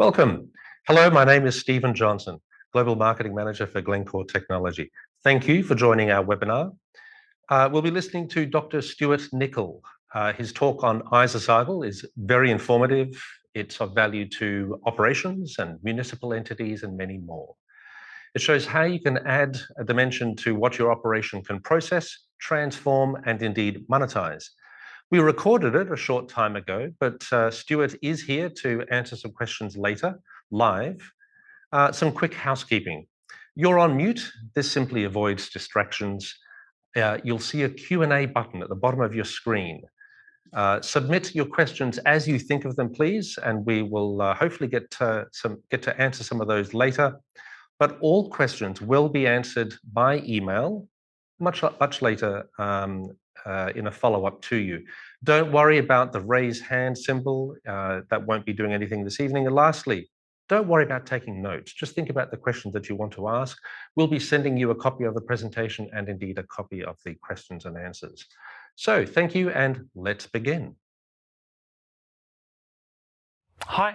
Welcome. Hello, my name is Stephen Johnson, Global Marketing Manager for Glencore Technology. Thank you for joining our webinar. We'll be listening to Dr. Stuart Nicol. His talk on isocycle is very informative. It's of value to operations and municipal entities and many more. It shows how you can add a dimension to what your operation can process, transform, and indeed monetize. We recorded it a short time ago, but Stuart is here to answer some questions later, live. Some quick housekeeping. You're on mute. This simply avoids distractions. You'll see a Q&A button at the bottom of your screen. Submit your questions as you think of them, please, and we will hopefully get to answer some of those later. But all questions will be answered by email much later in a follow-up to you. Don't worry about the raise hand symbol. That won't be doing anything this evening. And lastly, don't worry about taking notes. Just think about the questions that you want to ask. We'll be sending you a copy of the presentation and indeed a copy of the questions and answers. So thank you, and let's begin. Hi,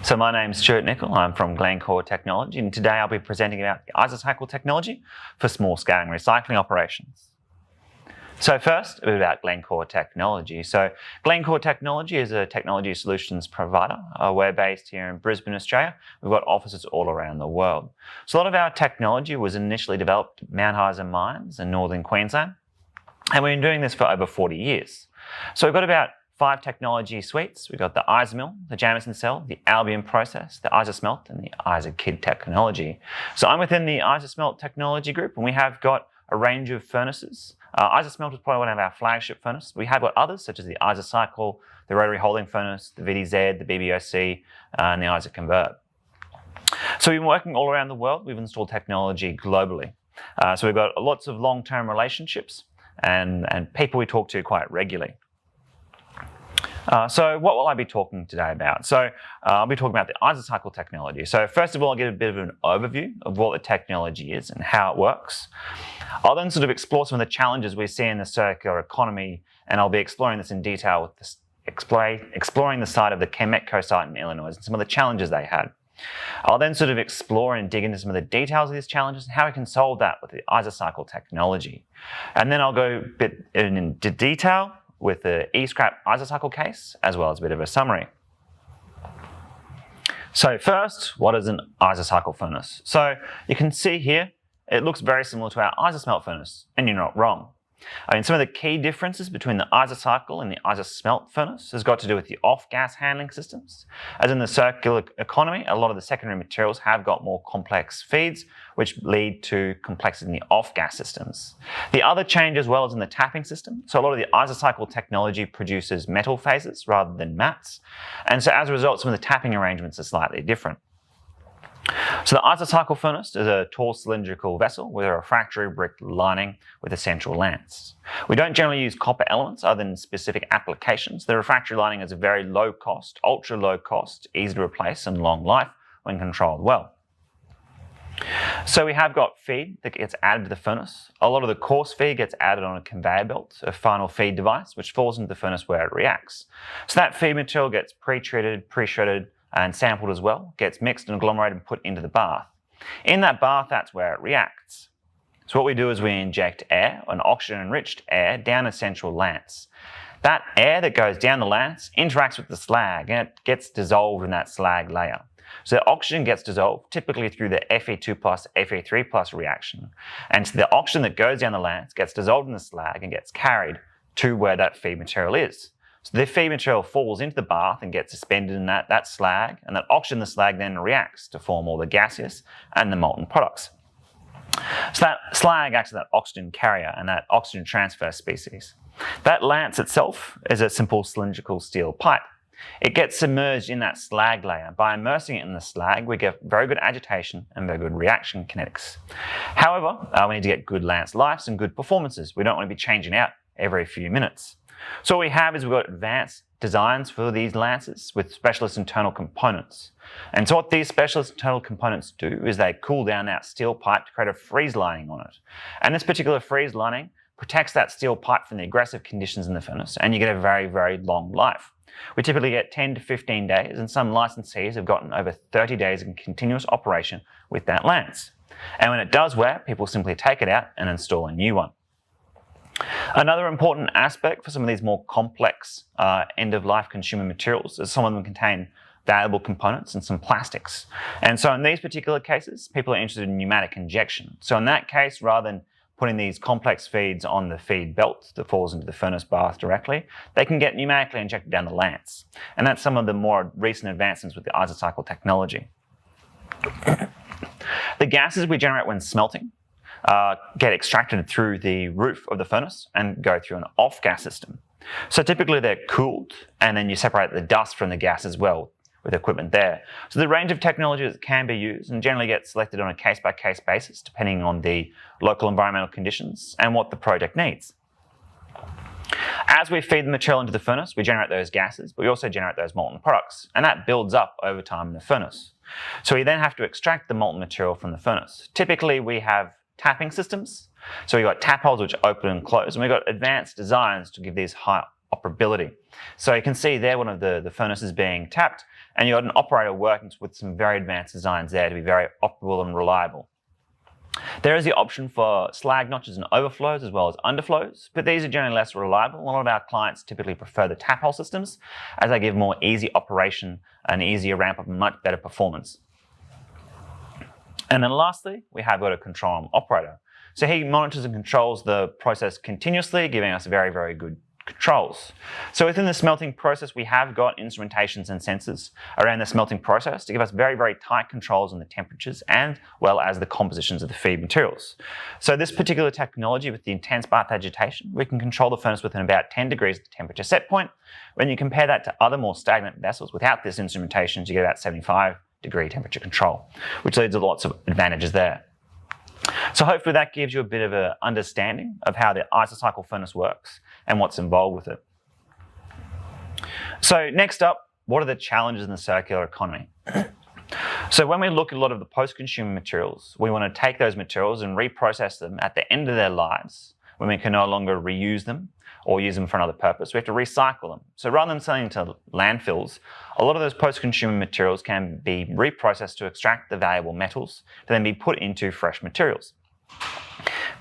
so my name's Stuart Nicol. I'm from Glencore Technology, and today I'll be presenting about the isocycle technology for small-scale recycling operations. So first, a bit about Glencore Technology. So Glencore Technology is a technology solutions provider. We're based here in Brisbane, Australia. We've got offices all around the world. So a lot of our technology was initially developed at Mount Isa Mines in northern Queensland, and we've been doing this for over 40 years. So we've got about 5 technology suites. We've got the IsaMill, the Jamison Cell, the Albion Process, the IsaSmelt, and the IsaKid technology. So I'm within the IsaSmelt technology group, and we have got a range of furnaces. IsaSmelt is probably one of our flagship furnaces. We have got others, such as the IsaCycle, the Rotary Holding Furnace, the VDZ, the BBOC, and the IsaConvert. So we've been working all around the world. We've installed technology globally. So we've got lots of long-term relationships and people we talk to quite regularly. So what will I be talking today about? So I'll be talking about the isocycle technology. So first of all, I'll give a bit of an overview of what the technology is and how it works. I'll then sort of explore some of the challenges we see in the circular economy, and I'll be exploring this in detail with this, exploring the site of the Chemetco site in Illinois and some of the challenges they had. I'll then sort of explore and dig into some of the details of these challenges and how we can solve that with the isocycle technology. And then I'll go a bit into detail with the eScrap isocycle case, as well as a bit of a summary. So first, what is an isocycle furnace? So you can see here, it looks very similar to our IsaSmelt furnace, and you're not wrong. I mean, some of the key differences between the isocycle and the IsaSmelt furnace has got to do with the off-gas handling systems. As in the circular economy, a lot of the secondary materials have got more complex feeds, which lead to complexity in the off-gas systems. The other change as well is in the tapping system. So a lot of the isocycle technology produces metal phases rather than mats. And so as a result, some of the tapping arrangements are slightly different. So the isocycle furnace is a tall cylindrical vessel with a refractory brick lining with a central lance. We don't generally use copper elements other than specific applications. The refractory lining is a very low cost, ultra low cost, easy to replace and long life when controlled well. So we have got feed that gets added to the furnace. A lot of the coarse feed gets added on a conveyor belt, a final feed device, which falls into the furnace where it reacts. So that feed material gets pre-treated, pre-shredded, and sampled as well, gets mixed and agglomerated and put into the bath. In that bath, that's where it reacts. So what we do is we inject air, an oxygen-enriched air, down a central lance. That air that goes down the lance interacts with the slag, and it gets dissolved in that slag layer. So the oxygen gets dissolved typically through the Fe2+, Fe3+ reaction. And so the oxygen that goes down the lance gets dissolved in the slag and gets carried to where that feed material is. So the feed material falls into the bath and gets suspended in that slag, and that oxygen in the slag then reacts to form all the gaseous and the molten products. So that slag acts as that oxygen carrier and that oxygen transfer species. That lance itself is a simple cylindrical steel pipe. It gets submerged in that slag layer. By immersing it in the slag, we get very good agitation and very good reaction kinetics. However, we need to get good lance lives and good performances. We don't want to be changing out every few minutes. So what we have is we've got advanced designs for these lances with specialist internal components. And so what these specialist internal components do is they cool down that steel pipe to create a freeze lining on it. And this particular freeze lining protects that steel pipe from the aggressive conditions in the furnace, and you get a very, very long life. We typically get 10 to 15 days, and some licensees have gotten over 30 days in continuous operation with that lance. And when it does wear, people simply take it out and install a new one. Another important aspect for some of these more complex end-of-life consumer materials is some of them contain valuable components and some plastics. And so in these particular cases, people are interested in pneumatic injection. So in that case, rather than putting these complex feeds on the feed belt that falls into the furnace bath directly, they can get pneumatically injected down the lance. And that's some of the more recent advancements with the isocycle technology. The gases we generate when smelting get extracted through the roof of the furnace and go through an off-gas system. So typically they're cooled, and then you separate the dust from the gas as well with equipment there. So the range of technologies that can be used and generally get selected on a case-by-case basis depending on the local environmental conditions and what the project needs. As we feed the material into the furnace, we generate those gases, but we also generate those molten products, and that builds up over time in the furnace. So we then have to extract the molten material from the furnace. Typically we have tapping systems. So we've got tap holes which open and close, and we've got advanced designs to give these high operability. So you can see there one of the furnaces being tapped, and you've got an operator working with some very advanced designs there to be very operable and reliable. There is the option for slag notches and overflows as well as underflows, but these are generally less reliable. A lot of our clients typically prefer the tap hole systems as they give more easy operation and easier ramp up and much better performance. And then lastly, we have got a control arm operator. So he monitors and controls the process continuously, giving us very, very good controls. So within the smelting process, we have got instrumentations and sensors around the smelting process to give us very, very tight controls on the temperatures and well as the compositions of the feed materials. So this particular technology with the intense bath agitation, we can control the furnace within about 10 degrees of the temperature set point. When you compare that to other more stagnant vessels without this instrumentation, you get about 75-degree temperature control, which leads to lots of advantages there. So hopefully that gives you a bit of an understanding of how the isocycle furnace works and what's involved with it. So next up, what are the challenges in the circular economy? So when we look at a lot of the post-consumer materials, we want to take those materials and reprocess them at the end of their lives when we can no longer reuse them or use them for another purpose. We have to recycle them. So rather than selling to landfills, a lot of those post-consumer materials can be reprocessed to extract the valuable metals to then be put into fresh materials.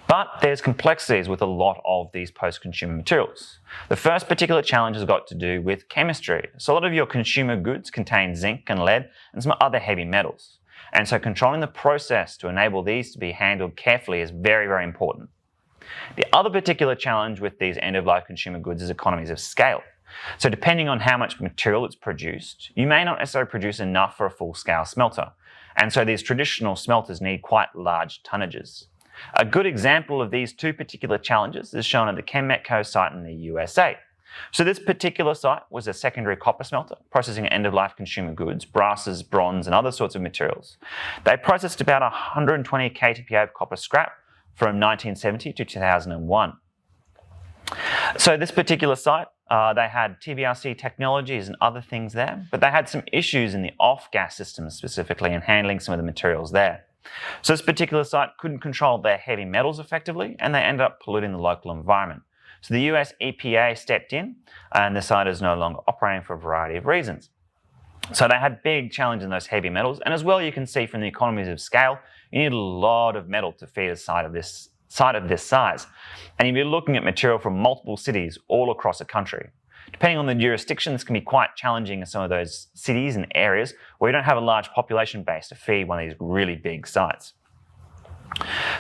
But there's complexities with a lot of these post-consumer materials. The first particular challenge has got to do with chemistry. So a lot of your consumer goods contain zinc and lead and some other heavy metals. And so controlling the process to enable these to be handled carefully is very, very important. The other particular challenge with these end-of-life consumer goods is economies of scale. So depending on how much material it's produced, you may not necessarily produce enough for a full-scale smelter. And so these traditional smelters need quite large tonnages. A good example of these two particular challenges is shown at the Chem-Metco site in the USA. So this particular site was a secondary copper smelter processing end-of-life consumer goods, brasses, bronze, and other sorts of materials. They processed about 120 KTPA of copper scrap from 1970 to 2001. So this particular site, they had TBRC technologies and other things there, but they had some issues in the off-gas systems specifically in handling some of the materials there. So this particular site couldn't control their heavy metals effectively, and they ended up polluting the local environment. So the US EPA stepped in, and the site is no longer operating for a variety of reasons. So they had big challenges in those heavy metals, and as well you can see from the economies of scale, you need a lot of metal to feed a site of this size. And you'll be looking at material from multiple cities all across the country. Depending on the jurisdiction, this can be quite challenging in some of those cities and areas where you don't have a large population base to feed one of these really big sites.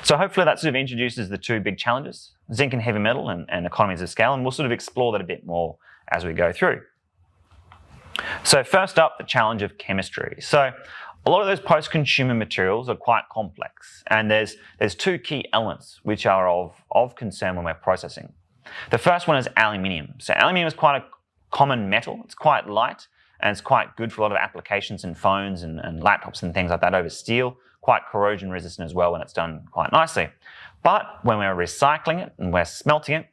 So hopefully that sort of introduces the two big challenges, zinc and heavy metal and economies of scale, and we'll sort of explore that a bit more as we go through. So first up, the challenge of chemistry. So a lot of those post-consumer materials are quite complex, and there's two key elements which are of concern when we're processing. The first one is aluminium. So aluminium is quite a common metal. It's quite light, and it's quite good for a lot of applications in phones and laptops and things like that over steel. Quite corrosion resistant as well when it's done quite nicely. But when we're recycling it and we're smelting it,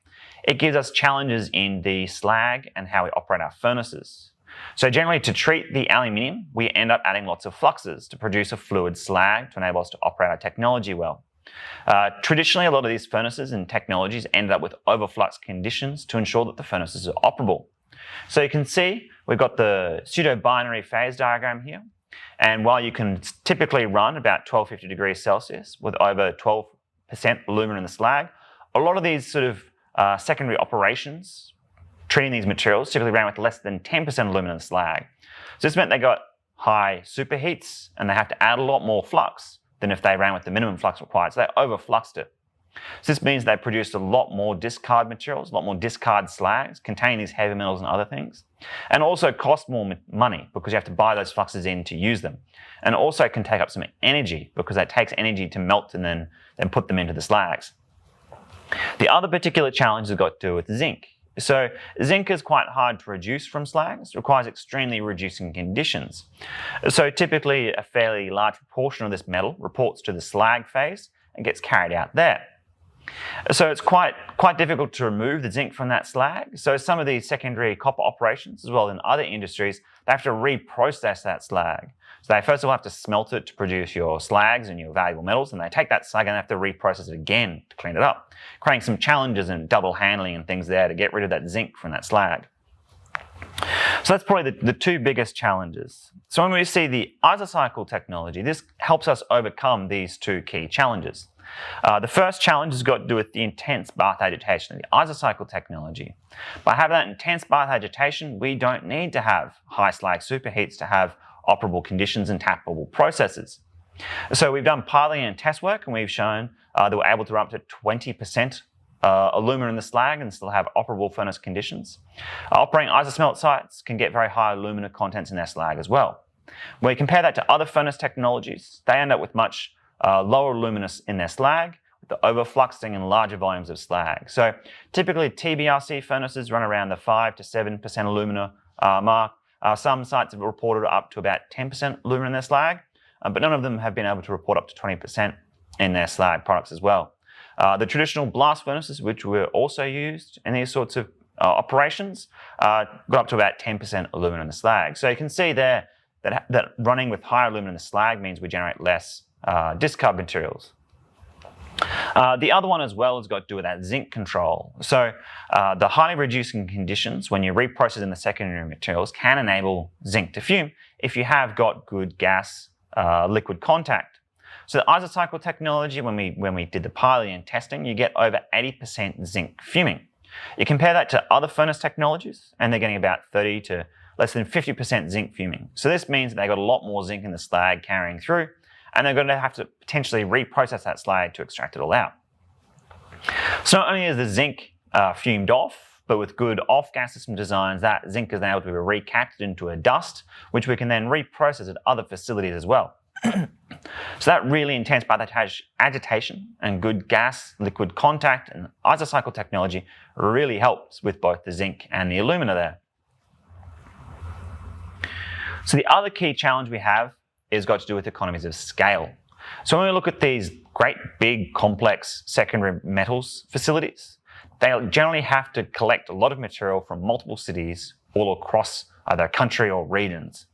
it gives us challenges in the slag and how we operate our furnaces. So generally to treat the aluminium, we end up adding lots of fluxes to produce a fluid slag to enable us to operate our technology well. Traditionally, a lot of these furnaces and technologies end up with overflux conditions to ensure that the furnaces are operable. So you can see we've got the pseudo-binary phase diagram here. And while you can typically run about 1250 degrees Celsius with over 12% alumina in the slag, a lot of these sort of secondary operations treating these materials typically ran with less than 10% alumina in the slag. So this meant they got high superheats and they have to add a lot more flux than if they ran with the minimum flux required. So they overfluxed it. So this means they produced a lot more discard materials, a lot more discard slags containing these heavy metals and other things, and also cost more money because you have to buy those fluxes in to use them. And also can take up some energy because it takes energy to melt and then put them into the slags. The other particular challenge has got to do with zinc. So zinc is quite hard to reduce from slags, requires extremely reducing conditions. So typically a fairly large proportion of this metal reports to the slag phase and gets carried out there. So it's quite difficult to remove the zinc from that slag. So some of these secondary copper operations, as well as in other industries, they have to reprocess that slag. So they first of all have to smelt it to produce your slags and your valuable metals, and they take that slag and they have to reprocess it again to clean it up, creating some challenges and double handling and things there to get rid of that zinc from that slag. So that's probably the two biggest challenges. So when we see the isocycle technology, this helps us overcome these two key challenges. The first challenge has got to do with the intense bath agitation of the isocycle technology. By having that intense bath agitation, we don't need to have high slag superheats to have operable conditions and tappable processes. So we've done piloting and test work, and we've shown that we're able to run up to 20% alumina in the slag and still have operable furnace conditions. Operating isosmelt sites can get very high alumina contents in their slag as well. When we compare that to other furnace technologies, they end up with much lower alumina in their slag, with the overfluxing and larger volumes of slag. So typically TBRC furnaces run around the 5 to 7% alumina mark. Some sites have reported up to about 10% alumina in their slag, but none of them have been able to report up to 20% in their slag products as well. The traditional blast furnaces, which were also used in these sorts of operations, got up to about 10% alumina in the slag. So you can see there that running with higher alumina in the slag means we generate less discard materials. The other one as well has got to do with that zinc control. So the highly reducing conditions when you're reprocessing the secondary materials can enable zinc to fume if you have got good gas liquid contact. So the isocycle technology, when we did the piloting and testing, you get over 80% zinc fuming. You compare that to other furnace technologies, and they're getting about 30 to less than 50% zinc fuming. So this means that they've got a lot more zinc in the slag carrying through, and they're going to have to potentially reprocess that slag to extract it all out. So not only is the zinc fumed off, but with good off-gas system designs, that zinc is now able to be recaptured into a dust, which we can then reprocess at other facilities as well. So that really intense bath agitation and good gas liquid contact and isocycle technology really helps with both the zinc and the alumina there. So the other key challenge we have is got to do with economies of scale. So when we look at these great big complex secondary metals facilities, they generally have to collect a lot of material from multiple cities all across either a country or regions.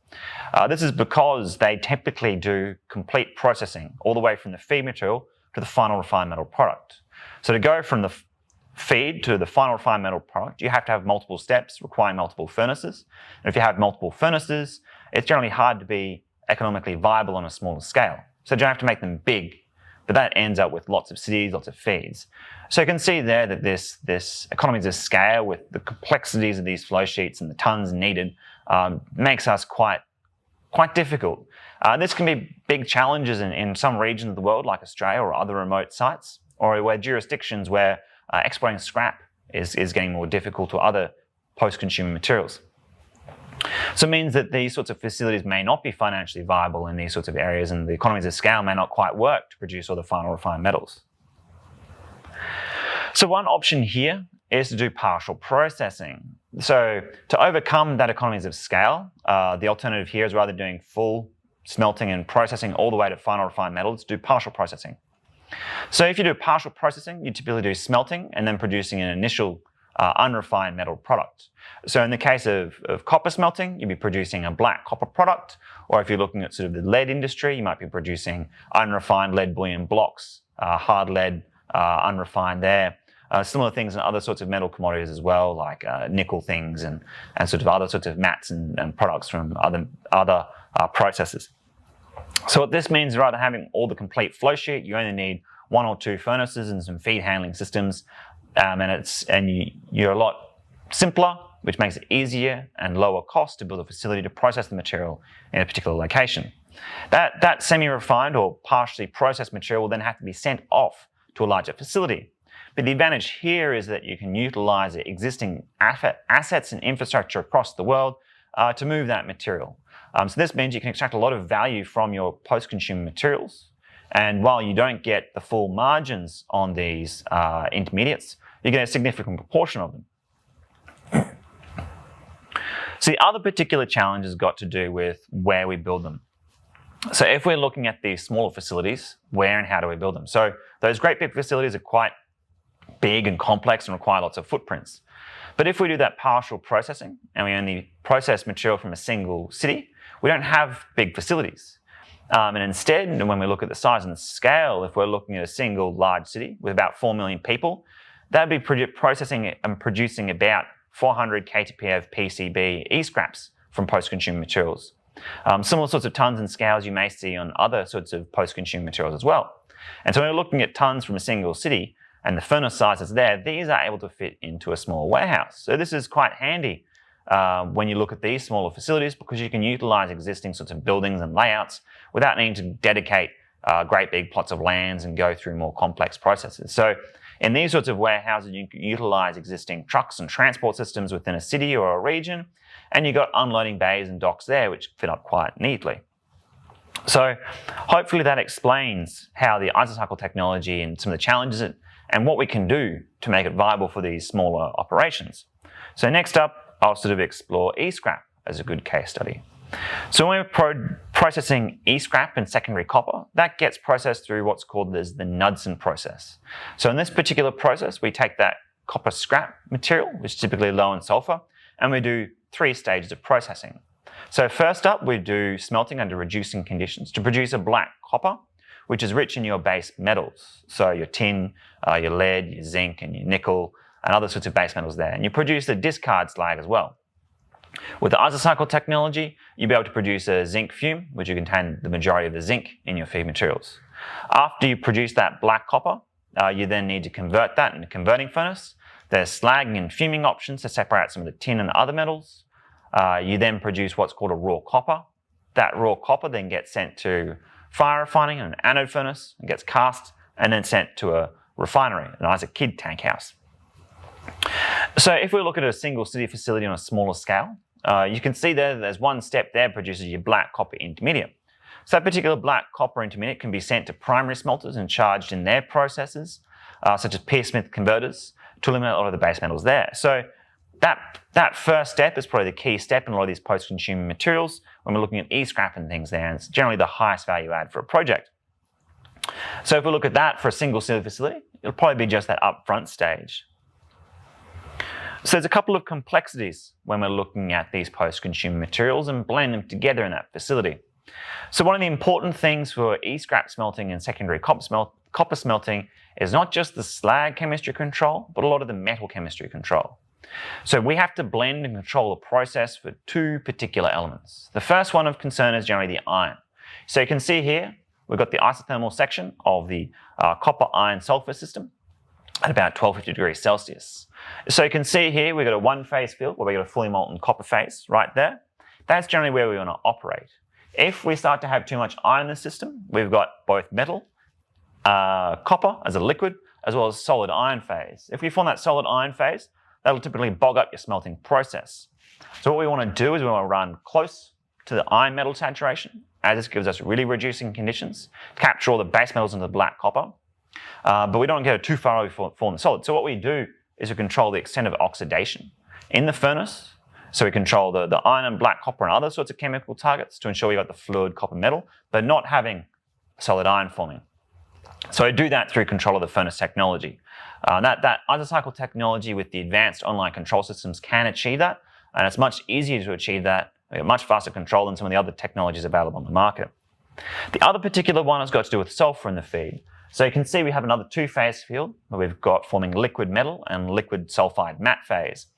This is because they typically do complete processing all the way from the feed material to the final refined metal product. So to go from the feed to the final refined metal product, you have to have multiple steps requiring multiple furnaces. And if you have multiple furnaces, it's generally hard to be economically viable on a smaller scale. So you don't have to make them big, but that ends up with lots of cities, lots of feeds. So you can see there that this economies of scale with the complexities of these flow sheets and the tons needed makes us quite difficult. This can be big challenges in some regions of the world like Australia or other remote sites, or where jurisdictions where exporting scrap is getting more difficult to other post-consumer materials. So it means that these sorts of facilities may not be financially viable in these sorts of areas, and the economies of scale may not quite work to produce all the final refined metals. So one option here is to do partial processing. So to overcome that economies of scale, the alternative here is rather doing full smelting and processing all the way to final refined metals, do partial processing. So if you do partial processing, you typically do smelting and then producing an initial unrefined metal product. So in the case of copper smelting, you'd be producing a black copper product, or if you're looking at sort of the lead industry, you might be producing unrefined lead bullion blocks, hard lead, unrefined there. Similar things in other sorts of metal commodities as well, like nickel things and sort of other sorts of mats and products from other processes. So what this means, rather than having all the complete flow sheet, you only need 1 or 2 furnaces and some feed handling systems, you're a lot simpler, which makes it easier and lower cost to build a facility to process the material in a particular location. That semi-refined or partially processed material will then have to be sent off to a larger facility. But the advantage here is that you can utilize existing assets and infrastructure across the world to move that material. So this means you can extract a lot of value from your post-consumer materials. And while you don't get the full margins on these intermediates, you get a significant proportion of them. So the other particular challenge has got to do with where we build them. So if we're looking at these smaller facilities, where and how do we build them? So those great big facilities are quite big and complex and require lots of footprints. But if we do that partial processing and we only process material from a single city, we don't have big facilities. And instead, when we look at the size and the scale, if we're looking at a single large city with about 4 million people, that'd be processing and producing about 400 KTPA of PCB e-scraps from post-consumer materials. Similar sorts of tons and scales you may see on other sorts of post-consumer materials as well. And so when we're looking at tons from a single city and the furnace sizes there, these are able to fit into a small warehouse. So this is quite handy when you look at these smaller facilities, because you can utilize existing sorts of buildings and layouts without needing to dedicate great big plots of lands and go through more complex processes. So in these sorts of warehouses, you can utilize existing trucks and transport systems within a city or a region, and you've got unloading bays and docks there, which fit up quite neatly. So hopefully that explains how the isocycle technology and some of the challenges and what we can do to make it viable for these smaller operations. So next up, I'll sort of explore e-scrap as a good case study. So when we're processing e-scrap and secondary copper, that gets processed through what's called as the Knudsen process. So in this particular process, we take that copper scrap material, which is typically low in sulfur, and we do 3 stages of processing. So first up, we do smelting under reducing conditions to produce a black copper, which is rich in your base metals. So your tin, your lead, your zinc, and your nickel, and other sorts of base metals there. And you produce the discard slag as well. With the isocycle technology, you'll be able to produce a zinc fume, which will contain the majority of the zinc in your feed materials. After you produce that black copper, you then need to convert that in a converting furnace. There's slagging and fuming options to separate some of the tin and other metals. You then produce what's called a raw copper. That raw copper then gets sent to fire refining in an anode furnace and gets cast and then sent to a refinery, an Isaac Kidd tank house. So if we look at a single city facility on a smaller scale, you can see there that there's one step there produces your black copper intermediate. So that particular black copper intermediate can be sent to primary smelters and charged in their processes, such as Pearsmith converters, to eliminate a lot of the base metals there. So that first step is probably the key step in a lot of these post-consumer materials when we're looking at e-scrap and things there, and it's generally the highest value add for a project. So if we look at that for a single city facility, it'll probably be just that upfront stage. So there's a couple of complexities when we're looking at these post-consumer materials and blend them together in that facility. So one of the important things for e-scrap smelting and secondary copper smelting is not just the slag chemistry control, but a lot of the metal chemistry control. So we have to blend and control the process for 2 particular elements. The first one of concern is generally the iron. So you can see here, we've got the isothermal section of the copper iron sulfur system at about 1250 degrees Celsius. So you can see here, we've got a 1-phase field where we've got a fully molten copper phase right there. That's generally where we want to operate. If we start to have too much iron in the system, we've got both metal, copper as a liquid, as well as solid iron phase. If we form that solid iron phase, that'll typically bog up your smelting process. So what we want to do is we want to run close to the iron metal saturation, as this gives us really reducing conditions to capture all the base metals into the black copper. But we don't get it too far away before forming the solid. So what we do is we control the extent of oxidation in the furnace. So we control the iron and black copper and other sorts of chemical targets to ensure we got the fluid copper metal, but not having solid iron forming. So I do that through control of the furnace technology. That isocycle technology with the advanced online control systems can achieve that, and it's much easier to achieve that, much faster control than some of the other technologies available on the market. The other particular one has got to do with sulfur in the feed. So you can see we have another two-phase field where we've got forming liquid metal and liquid sulfide matte phase.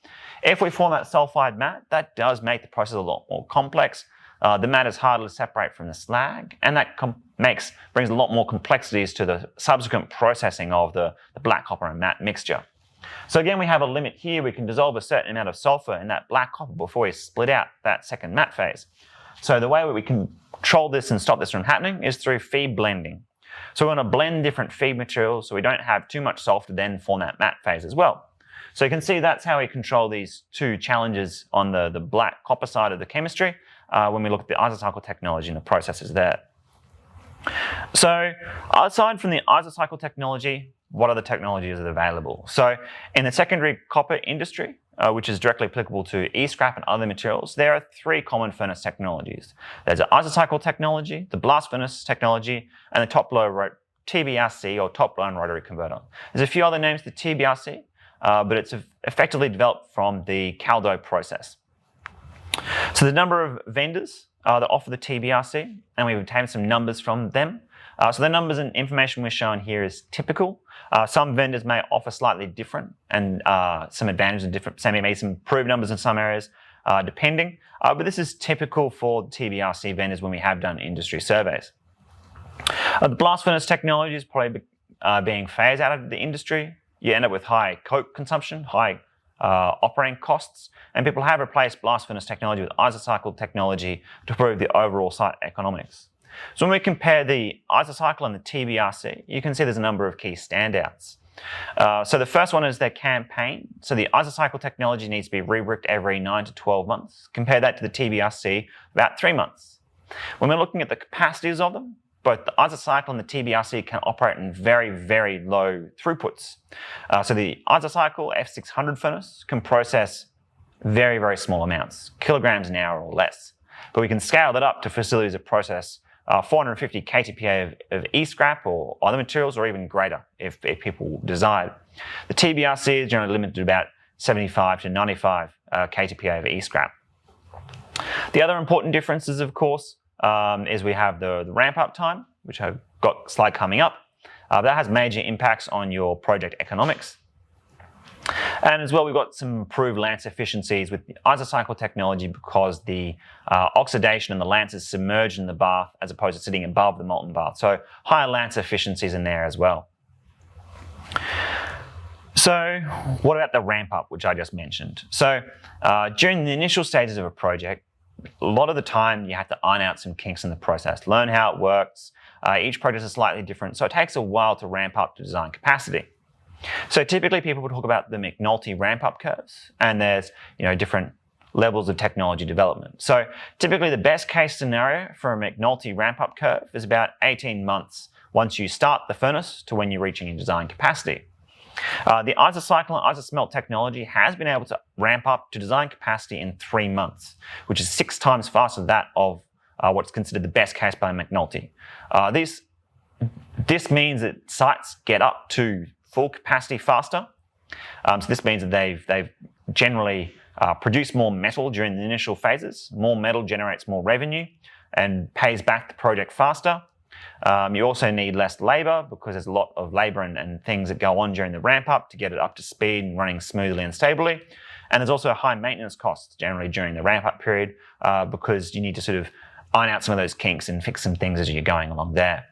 If we form that sulfide matte, that does make the process a lot more complex. The matte is harder to separate from the slag, and that brings a lot more complexities to the subsequent processing of the black copper and matte mixture. So again, we have a limit here. We can dissolve a certain amount of sulfur in that black copper before we split out that second matte phase. So the way we can control this and stop this from happening is through feed blending. So we want to blend different feed materials so we don't have too much sulfur to then form that matte phase as well. So you can see that's how we control these two challenges on the black copper side of the chemistry when we look at the isocycle technology and the processes there. So aside from the isocycle technology, what other technologies are available? So in the secondary copper industry, which is directly applicable to e-scrap and other materials, there are three common furnace technologies. There's the isocycle technology, the blast furnace technology, and the top-blow TBRC, or top-blown rotary converter. There's a few other names to TBRC, but it's effectively developed from the Caldo process. So the number of vendors that offer the TBRC, and we've obtained some numbers from them. So the numbers and information we're showing here is typical. Some vendors may offer slightly different and some advantages and different, maybe some improved numbers in some areas, depending. But this is typical for TBRC vendors when we have done industry surveys. The blast furnace technology is probably being phased out of the industry. You end up with high coke consumption, high operating costs, and people have replaced blast furnace technology with isocycle technology to improve the overall site economics. So when we compare the isocycle and the TBRC, you can see there's a number of key standouts. So the first one is their campaign. So the isocycle technology needs to be rebricked every 9 to 12 months. Compare that to the TBRC, about 3 months. When we're looking at the capacities of them, both the isocycle and the TBRC can operate in very, very low throughputs. So the isocycle F600 furnace can process very, very small amounts, kilograms an hour or less. But we can scale that up to facilities that process 450 KTPA of e-scrap or other materials, or even greater if people desire. The TBRC is generally limited to about 75 to 95 KTPA of e-scrap. The other important differences, of course, is we have the ramp-up time, which I've got a slide coming up. That has major impacts on your project economics. And as well, we've got some improved lance efficiencies with the isocycle technology because the oxidation in the lance is submerged in the bath as opposed to sitting above the molten bath. So higher lance efficiencies in there as well. So what about the ramp up, which I just mentioned? So during the initial stages of a project, a lot of the time you have to iron out some kinks in the process, learn how it works. Each project is slightly different, so it takes a while to ramp up to design capacity. So typically people will talk about the McNulty ramp-up curves, and there's different levels of technology development. So typically the best case scenario for a McNulty ramp-up curve is about 18 months once you start the furnace to when you're reaching your design capacity. The isocycle and isosmelt technology has been able to ramp up to design capacity in 3 months, which is 6 times faster than that of what's considered the best case by McNulty. This means that sites get up to full capacity faster. So this means that they've generally produced more metal during the initial phases. More metal generates more revenue and pays back the project faster. You also need less labor because there's a lot of labor and things that go on during the ramp up to get it up to speed and running smoothly and stably. And there's also high maintenance costs generally during the ramp up period because you need to sort of iron out some of those kinks and fix some things as you're going along there.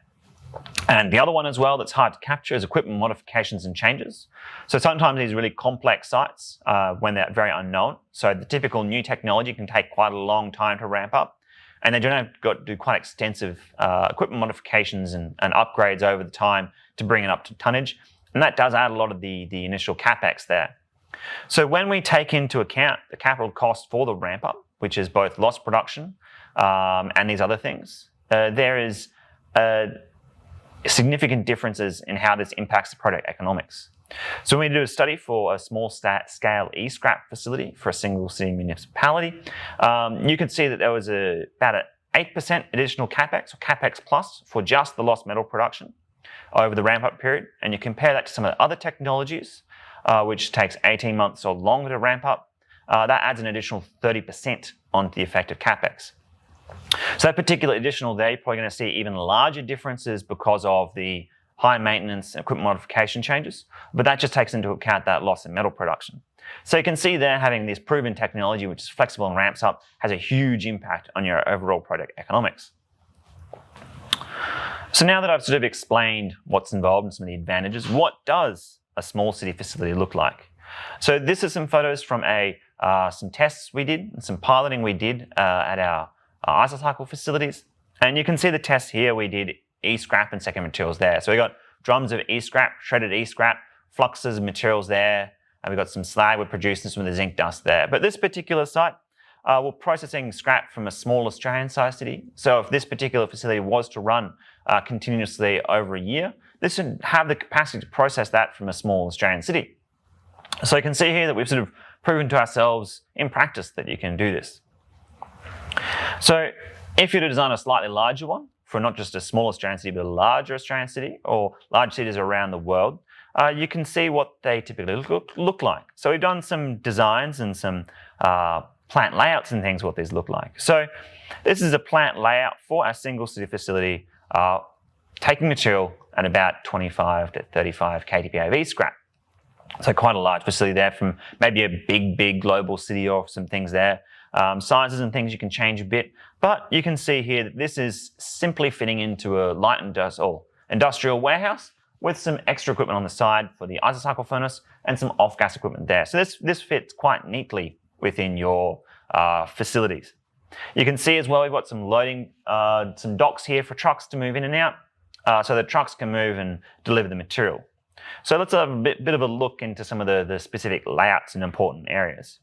And the other one as well that's hard to capture is equipment modifications and changes. So sometimes these really complex sites, when they're very unknown, so the typical new technology can take quite a long time to ramp up, and they have got to do quite extensive equipment modifications and upgrades over the time to bring it up to tonnage, and that does add a lot of the initial capex there. So when we take into account the capital cost for the ramp up, which is both lost production and these other things, there is significant differences in how this impacts the project economics. So when we do a study for a small scale e-scrap facility for a single city municipality, you can see that there was about an 8% additional capex or capex plus for just the lost metal production over the ramp up period. And you compare that to some of the other technologies, which takes 18 months or longer to ramp up, that adds an additional 30% onto the effective capex. So that particular additional there, you're probably going to see even larger differences because of the high maintenance, equipment modification changes, but that just takes into account that loss in metal production. So you can see there having this proven technology, which is flexible and ramps up, has a huge impact on your overall product economics. So now that I've sort of explained what's involved and some of the advantages, what does a small city facility look like? So this is some photos from some tests we did, and some piloting we did at our Isocycle facilities. And you can see the tests here. We did e-scrap and second materials there. So we got drums of e-scrap, shredded e-scrap, fluxes of materials there, and we got some slag we're producing, some of the zinc dust there. But this particular site, we're processing scrap from a small Australian size city. So if this particular facility was to run continuously over a year, this would have the capacity to process that from a small Australian city. So you can see here that we've sort of proven to ourselves in practice that you can do this. So if you were to design a slightly larger one, for not just a small Australian city, but a larger Australian city or large cities around the world, you can see what they typically look like. So we've done some designs and some plant layouts and things, what these look like. So this is a plant layout for our single city facility, taking material at about 25 to 35 kTpa of e-scrap. So quite a large facility there from maybe a big global city or some things there. Sizes and things you can change a bit, but you can see here that this is simply fitting into a light industrial warehouse with some extra equipment on the side for the isocycle furnace and some off-gas equipment there. So this fits quite neatly within your facilities. You can see as well we've got some loading, some docks here for trucks to move in and out, so the trucks can move and deliver the material. So let's have a bit of a look into some of the specific layouts in important areas.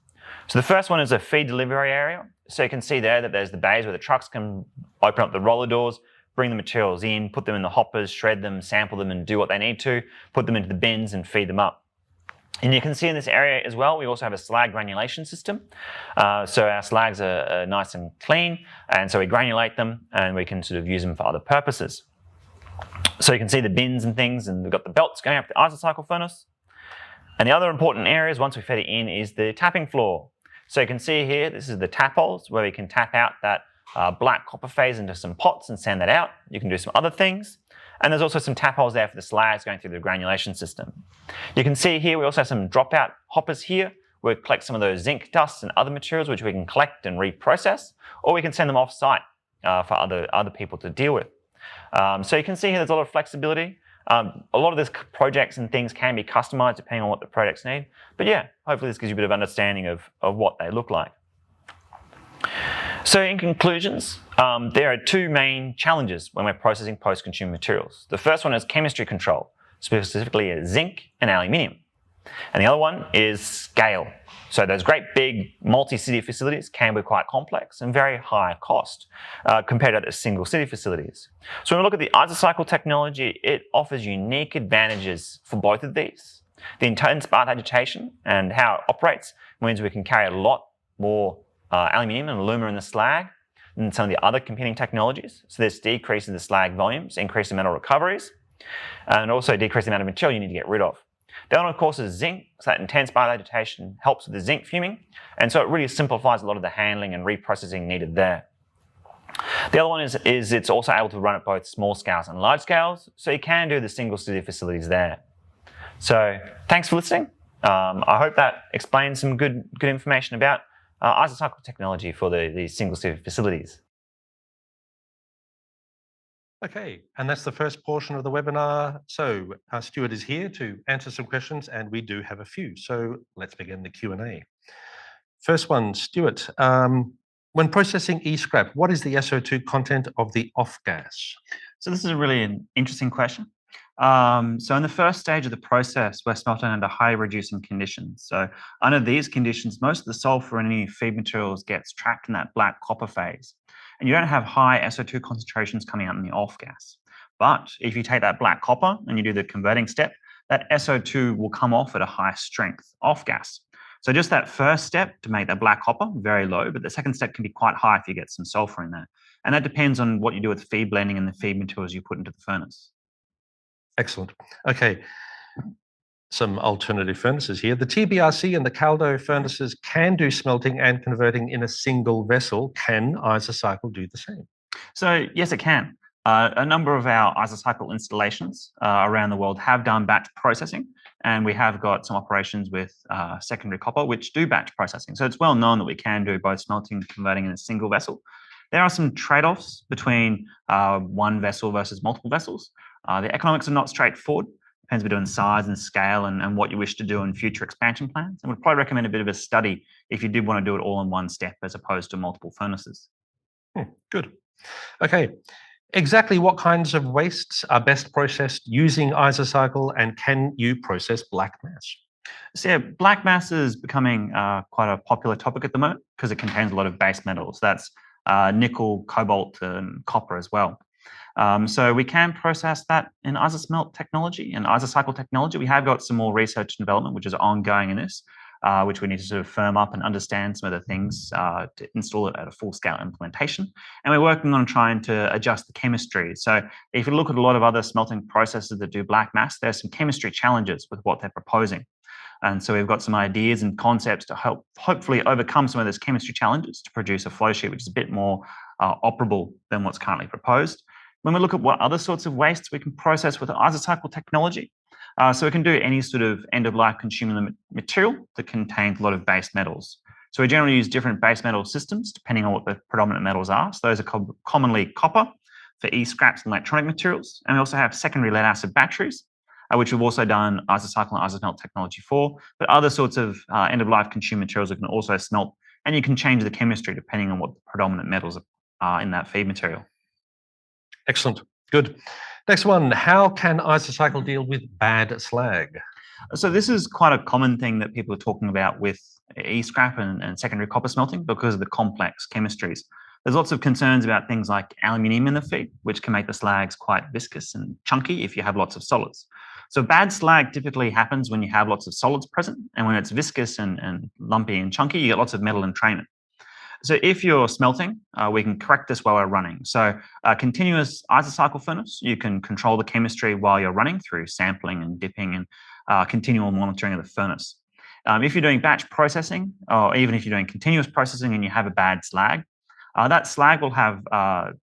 So the first one is a feed delivery area. So you can see there that there's the bays where the trucks can open up the roller doors, bring the materials in, put them in the hoppers, shred them, sample them and do what they need to, put them into the bins and feed them up. And you can see in this area as well, we also have a slag granulation system. So our slags are nice and clean, and so we granulate them and we can sort of use them for other purposes. So you can see the bins and things, and we've got the belts going up the isocycle furnace. And the other important areas, once we fed it in, is the tapping floor. So you can see here, this is the tap holes where we can tap out that black copper phase into some pots and sand that out. You can do some other things. And there's also some tap holes there for the slags going through the granulation system. You can see here, we also have some dropout hoppers here where we collect some of those zinc dusts and other materials which we can collect and reprocess, or we can send them off site for other people to deal with. So you can see here there's a lot of flexibility. A lot of these projects and things can be customized depending on what the projects need. But yeah, hopefully this gives you a bit of understanding of what they look like. So in conclusions, there are two main challenges when we're processing post-consumer materials. The first one is chemistry control, specifically zinc and aluminium. And the other one is scale. So those great big multi-city facilities can be quite complex and very high cost compared to the single city facilities. So when we look at the isocycle technology, it offers unique advantages for both of these. The intense bath agitation and how it operates means we can carry a lot more aluminium and alumina in the slag than some of the other competing technologies. So this decreases the slag volumes, increases the metal recoveries, and also decreases the amount of material you need to get rid of. The other one, of course, is zinc. So that intense bath agitation helps with the zinc fuming, and so it really simplifies a lot of the handling and reprocessing needed there. The other one is it's also able to run at both small scales and large scales, so you can do the single city facilities there. So thanks for listening. I hope that explains some good information about isocycle technology for the single city facilities. Okay, and that's the first portion of the webinar. So Stuart is here to answer some questions, and we do have a few. So let's begin the Q&A. First one, Stuart, when processing e-scrap, what is the SO2 content of the off-gas? So this is a really interesting question. So in the first stage of the process, we're smelting under high reducing conditions. So under these conditions, most of the sulfur in any feed materials gets trapped in that black copper phase. And you don't have high SO2 concentrations coming out in the off gas. But if you take that black copper and you do the converting step, that SO2 will come off at a high strength off gas. So just that first step to make that black copper very low, but the second step can be quite high if you get some sulfur in there. And that depends on what you do with feed blending and the feed materials you put into the furnace. Excellent. Okay. Some alternative furnaces here. The TBRC and the Caldo furnaces can do smelting and converting in a single vessel. Can Isocycle do the same? So yes, it can. A number of our isocycle installations around the world have done batch processing, and we have got some operations with secondary copper which do batch processing. So it's well known that we can do both smelting and converting in a single vessel. There are some trade-offs between one vessel versus multiple vessels. The economics are not straightforward. Depends a bit on size and scale and what you wish to do in future expansion plans. And would probably recommend a bit of a study if you did want to do it all in one step as opposed to multiple furnaces. Good. Okay. Exactly what kinds of wastes are best processed using isocycle, and can you process black mass? So yeah, black mass is becoming quite a popular topic at the moment because it contains a lot of base metals. That's nickel, cobalt, and copper as well. So we can process that in isosmelt technology and isocycle technology. We have got some more research and development which is ongoing in this, which we need to sort of firm up and understand some of the things to install it at a full-scale implementation. And we're working on trying to adjust the chemistry. So if you look at a lot of other smelting processes that do black mass, there's some chemistry challenges with what they're proposing. And so we've got some ideas and concepts to help hopefully overcome some of those chemistry challenges to produce a flow sheet which is a bit more operable than what's currently proposed. When we look at what other sorts of wastes we can process with isocycle technology, so we can do any sort of end-of-life consumable material that contains a lot of base metals. So we generally use different base metal systems depending on what the predominant metals are. So those are commonly copper for e-scraps and electronic materials. And we also have secondary lead acid batteries, which we've also done isocycle and isosmelt technology for, but other sorts of end-of-life consumer materials we can also smelt, and you can change the chemistry depending on what the predominant metals are in that feed material. Excellent. Good. Next one. How can isocycle deal with bad slag? So this is quite a common thing that people are talking about with e-scrap and secondary copper smelting because of the complex chemistries. There's lots of concerns about things like aluminium in the feed, which can make the slags quite viscous and chunky if you have lots of solids. So bad slag typically happens when you have lots of solids present, and when it's viscous and lumpy and chunky, you get lots of metal entrainment. So if you're smelting, we can correct this while we're running. So a continuous isocycle furnace, you can control the chemistry while you're running through sampling and dipping and continual monitoring of the furnace. If you're doing batch processing, or even if you're doing continuous processing and you have a bad slag, that slag will have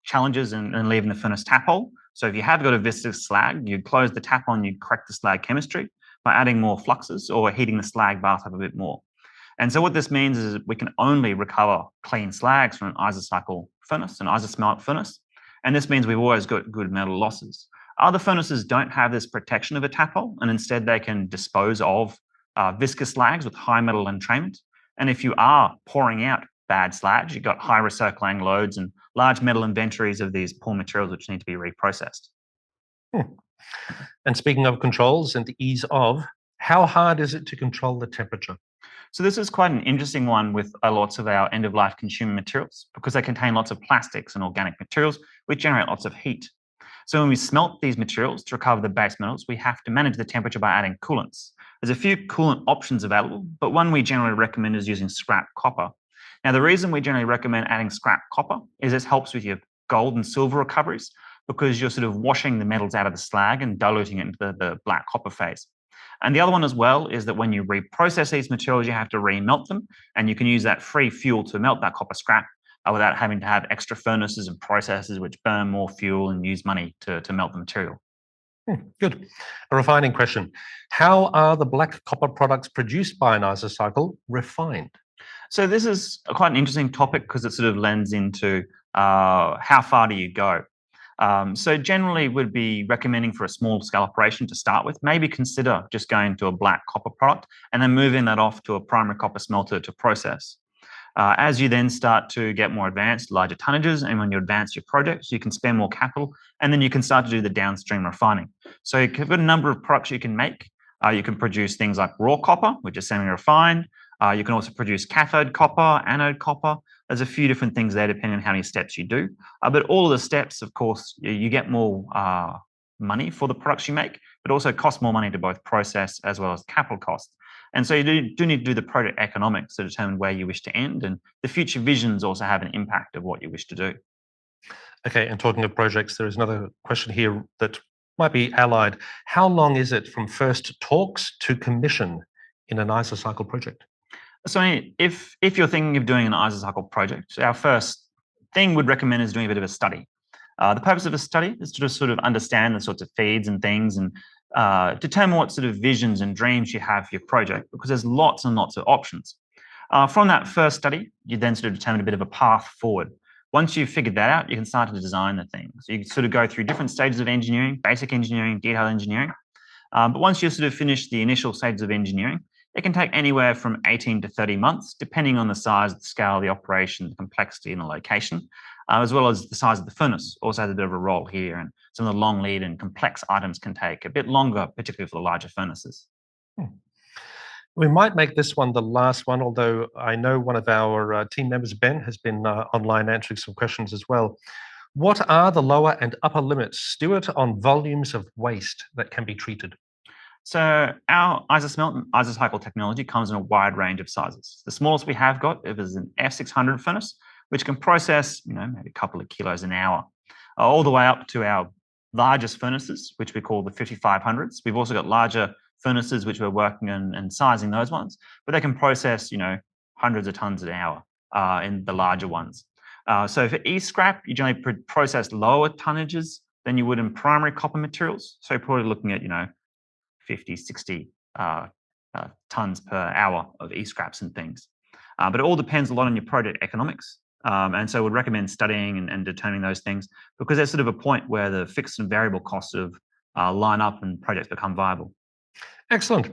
challenges in leaving the furnace tap hole. So if you have got a viscous slag, you close the tap on, you correct the slag chemistry by adding more fluxes or heating the slag bath up a bit more. And so what this means is we can only recover clean slags from an isocycle furnace, an isosmelt furnace. And this means we've always got good metal losses. Other furnaces don't have this protection of a tap hole, and instead they can dispose of viscous slags with high metal entrainment. And if you are pouring out bad slags, you've got high recirculating loads and large metal inventories of these poor materials which need to be reprocessed. And speaking of controls and the ease of, how hard is it to control the temperature? So this is quite an interesting one with lots of our end-of-life consumer materials because they contain lots of plastics and organic materials which generate lots of heat. So when we smelt these materials to recover the base metals, we have to manage the temperature by adding coolants. There's a few coolant options available, but one we generally recommend is using scrap copper. Now, the reason we generally recommend adding scrap copper is this helps with your gold and silver recoveries because you're sort of washing the metals out of the slag and diluting it into the black copper phase. And the other one as well is that when you reprocess these materials, you have to remelt them, and you can use that free fuel to melt that copper scrap without having to have extra furnaces and processes which burn more fuel and use money to melt the material. Good. A refining question. How are the black copper products produced by an isocycle refined? So this is quite an interesting topic because it sort of lends into how far do you go? So generally we'd be recommending for a small scale operation to start with, maybe consider just going to a black copper product and then moving that off to a primary copper smelter to process. As you then start to get more advanced, larger tonnages, and when you advance your projects, you can spend more capital, and then you can start to do the downstream refining. So you've got a number of products you can make. You can produce things like raw copper, which is semi-refined. You can also produce cathode copper, anode copper. There's a few different things there depending on how many steps you do. But all of the steps, of course, you get more money for the products you make, but also cost more money to both process as well as capital costs. And so you do need to do the project economics to determine where you wish to end, and the future visions also have an impact of what you wish to do. Okay, and talking of projects, there is another question here that might be allied. How long is it from first talks to commission in an isocycle project? So if you're thinking of doing an isocycle project, our first thing we'd recommend is doing a bit of a study. The purpose of a study is to sort of understand the sorts of feeds and things and determine what sort of visions and dreams you have for your project, because there's lots and lots of options. From that first study, you then sort of determine a bit of a path forward. Once you've figured that out, you can start to design the thing. So you sort of go through different stages of engineering, basic engineering, detailed engineering. But once you've sort of finished the initial stages of engineering, it can take anywhere from 18 to 30 months, depending on the size, the scale of the operation, the complexity, and the location, as well as the size of the furnace. Also has a bit of a role here, and some of the long lead and complex items can take a bit longer, particularly for the larger furnaces. We might make this one the last one, although I know one of our team members, Ben, has been online answering some questions as well. What are the lower and upper limits, Stuart, on volumes of waste that can be treated? So our ISOSmelt and ISOcycle technology comes in a wide range of sizes. The smallest we have got is an F600 furnace, which can process, maybe a couple of kilos an hour, all the way up to our largest furnaces, which we call the 5500s. We've also got larger furnaces which we're working on and sizing those ones, but they can process, hundreds of tons an hour in the larger ones. So for e-scrap, you generally process lower tonnages than you would in primary copper materials. So you're probably looking at, 50, 60 tons per hour of e-scraps and things. But it all depends a lot on your project economics. And so I would recommend studying and determining those things, because there's sort of a point where the fixed and variable costs of line up and projects become viable. Excellent.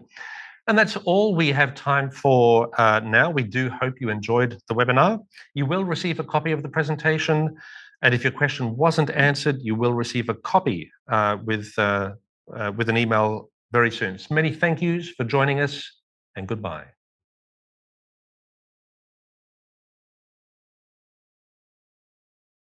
And that's all we have time for now. We do hope you enjoyed the webinar. You will receive a copy of the presentation. And if your question wasn't answered, you will receive a copy with an email very soon. So many thank yous for joining us, and goodbye.